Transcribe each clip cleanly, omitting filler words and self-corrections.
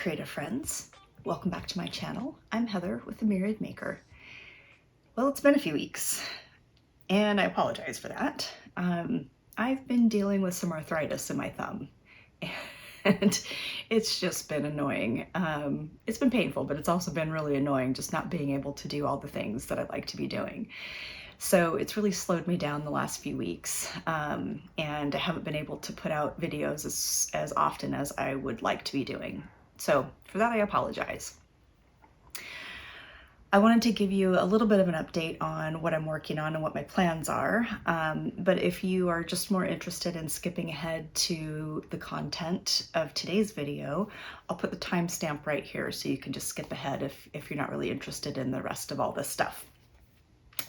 creative friends. Welcome back to my channel. I'm Heather with The Myriad Maker. Well, it's been a few weeks and I apologize for that. I've been dealing with some arthritis in my thumb and it's just been annoying. It's been painful, but it's also been really annoying just not being able to do all the things that I'd like to be doing. So it's really slowed me down the last few weeks, and I haven't been able to put out videos as often as I would like to be doing. So for that, I apologize. I wanted to give you a little bit of an update on what I'm working on and what my plans are. But if you are just more interested in skipping ahead to the content of today's video, I'll put the timestamp right here so you can just skip ahead if you're not really interested in the rest of all this stuff.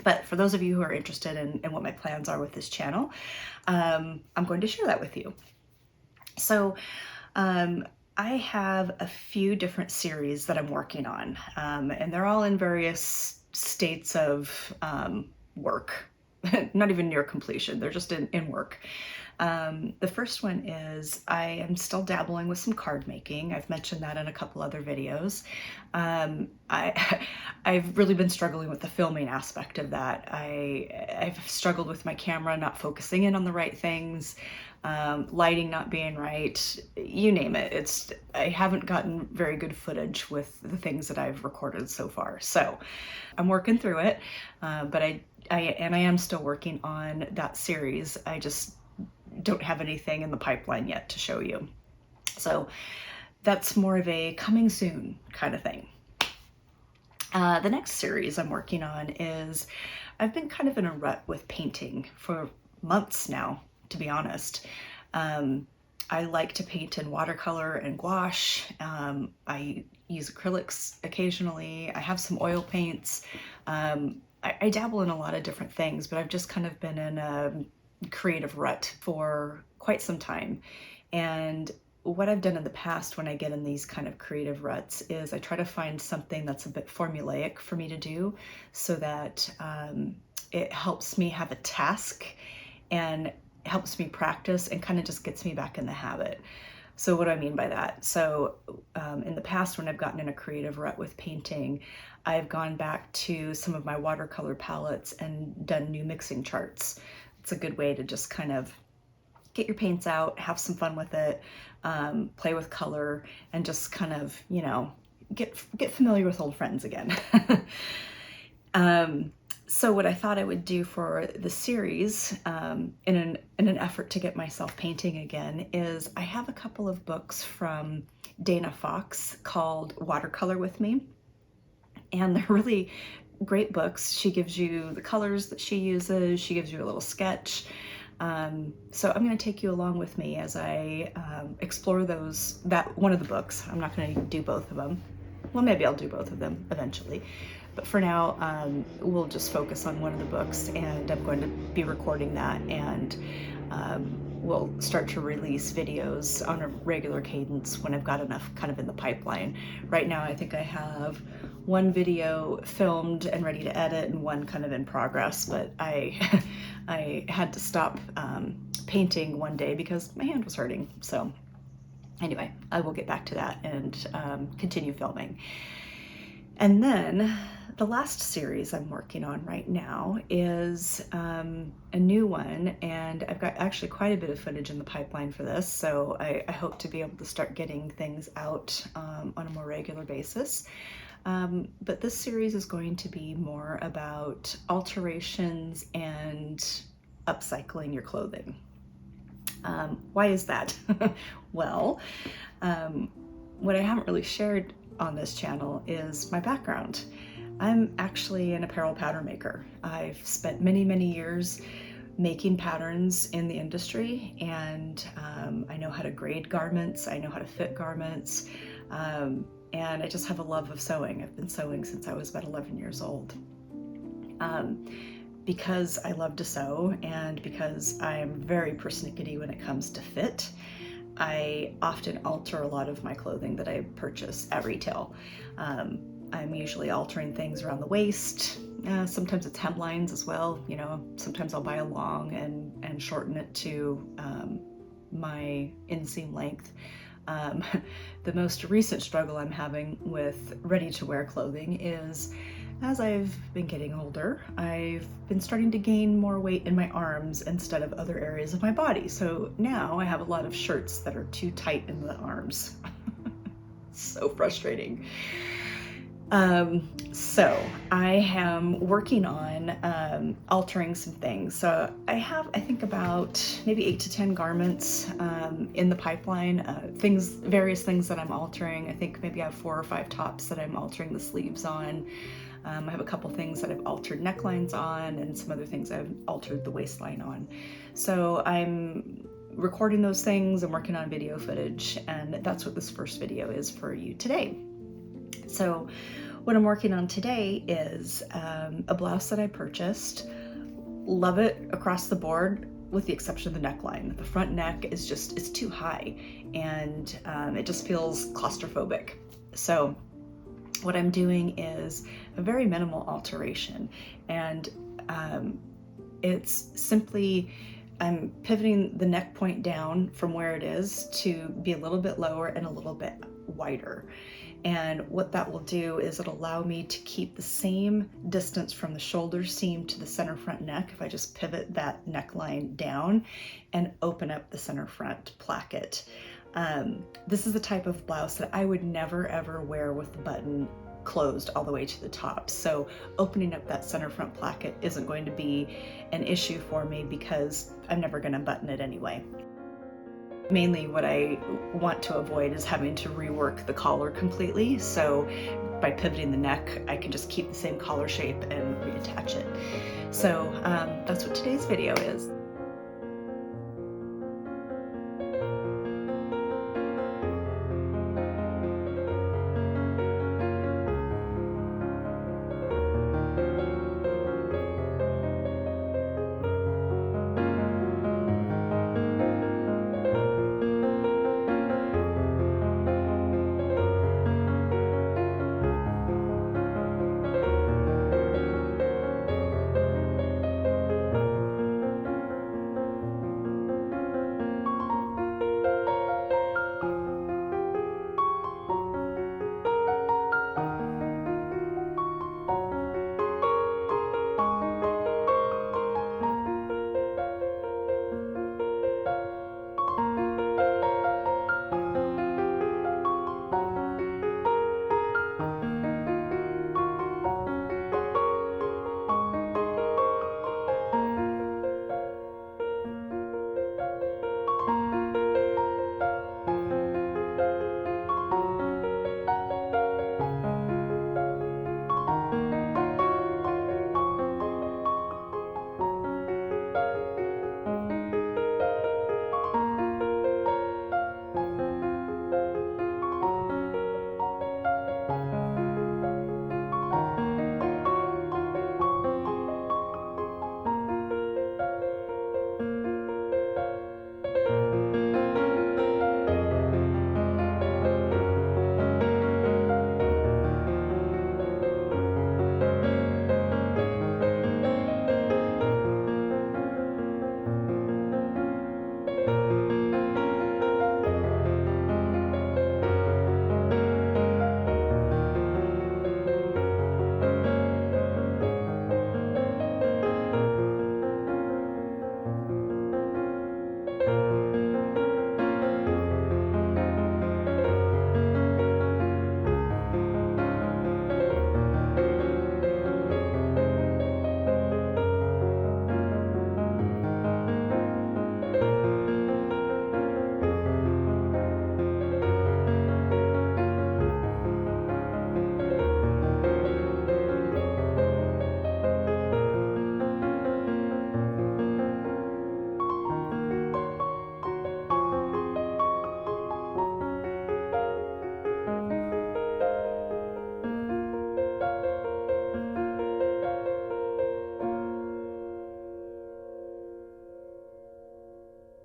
But for those of you who are interested in what my plans are with this channel, I'm going to share that with you. So I have a few different series that I'm working on, and they're all in various states of work, not even near completion, they're just in work. The first one is I am still dabbling with some card making. I've mentioned that in a couple other videos. I've really been struggling with the filming aspect of that. I've struggled with my camera not focusing in on the right things, lighting not being right, you name it. I haven't gotten very good footage with the things that I've recorded so far. So I'm working through it, but I am still working on that series. I just don't have anything in the pipeline yet to show you. So that's more of a coming soon kind of thing. The next series I'm working on is, I've been kind of in a rut with painting for months now, to be honest. I like to paint in watercolor and gouache. I use acrylics occasionally. I have some oil paints. I dabble in a lot of different things, but I've just kind of been in a creative rut for quite some time. And what I've done in the past when I get in these kind of creative ruts is I try to find something that's a bit formulaic for me to do, so that it helps me have a task and helps me practice and kind of just gets me back in the habit. So what do I mean by that? So in the past, when I've gotten in a creative rut with painting, I've gone back to some of my watercolor palettes and done new mixing charts. It's a good way to just kind of get your paints out, have some fun with it, play with color, and just kind of, you know, get familiar with old friends again. So what I thought I would do for the series, in an effort to get myself painting again, is I have a couple of books from Dana Fox called Watercolor With Me, and they're really great books. She gives you the colors that she uses, she gives you a little sketch. So I'm going to take you along with me as I explore that one of the books. I'm not going to do both of them. Well, maybe I'll do both of them eventually. But for now, we'll just focus on one of the books, and I'm going to be recording that, and we'll start to release videos on a regular cadence when I've got enough kind of in the pipeline. Right now, I think I have one video filmed and ready to edit and one kind of in progress, but I had to stop painting one day because my hand was hurting. So anyway, I will get back to that and continue filming. And then the last series I'm working on right now is a new one, and I've got actually quite a bit of footage in the pipeline for this, so I hope to be able to start getting things out on a more regular basis. But this series is going to be more about alterations and upcycling your clothing. Why is that? Well, what I haven't really shared on this channel is my background. I'm actually an apparel pattern maker. I've spent many, many years making patterns in the industry, and I know how to grade garments, I know how to fit garments, and I just have a love of sewing. I've been sewing since I was about 11 years old. Because I love to sew, and because I am very persnickety when it comes to fit, I often alter a lot of my clothing that I purchase at retail. I'm usually altering things around the waist. Sometimes it's hemlines as well. You know, sometimes I'll buy a long and shorten it to my inseam length. Um, the most recent struggle I'm having with ready-to-wear clothing is, as I've been getting older, I've been starting to gain more weight in my arms instead of other areas of my body. So now I have a lot of shirts that are too tight in the arms. So frustrating. So I am working on altering some things. So I have, I think, about maybe 8 to 10 garments in the pipeline, various things that I'm altering. I think maybe I have 4 or 5 tops that I'm altering the sleeves on. I have a couple things that I've altered necklines on, and some other things I've altered the waistline on. So I'm recording those things and working on video footage, and that's what this first video is for you today. So what I'm working on today is a blouse that I purchased. Love it across the board, with the exception of the neckline. The front neck is just, it's too high, and it just feels claustrophobic. So what I'm doing is a very minimal alteration, and it's simply, I'm pivoting the neck point down from where it is to be a little bit lower and a little bit wider. And what that will do is it'll allow me to keep the same distance from the shoulder seam to the center front neck if I just pivot that neckline down and open up the center front placket. This is the type of blouse that I would never ever wear with the button closed all the way to the top. So opening up that center front placket isn't going to be an issue for me because I'm never going to button it anyway. Mainly what I want to avoid is having to rework the collar completely. So by pivoting the neck, I can just keep the same collar shape and reattach it. So that's what today's video is.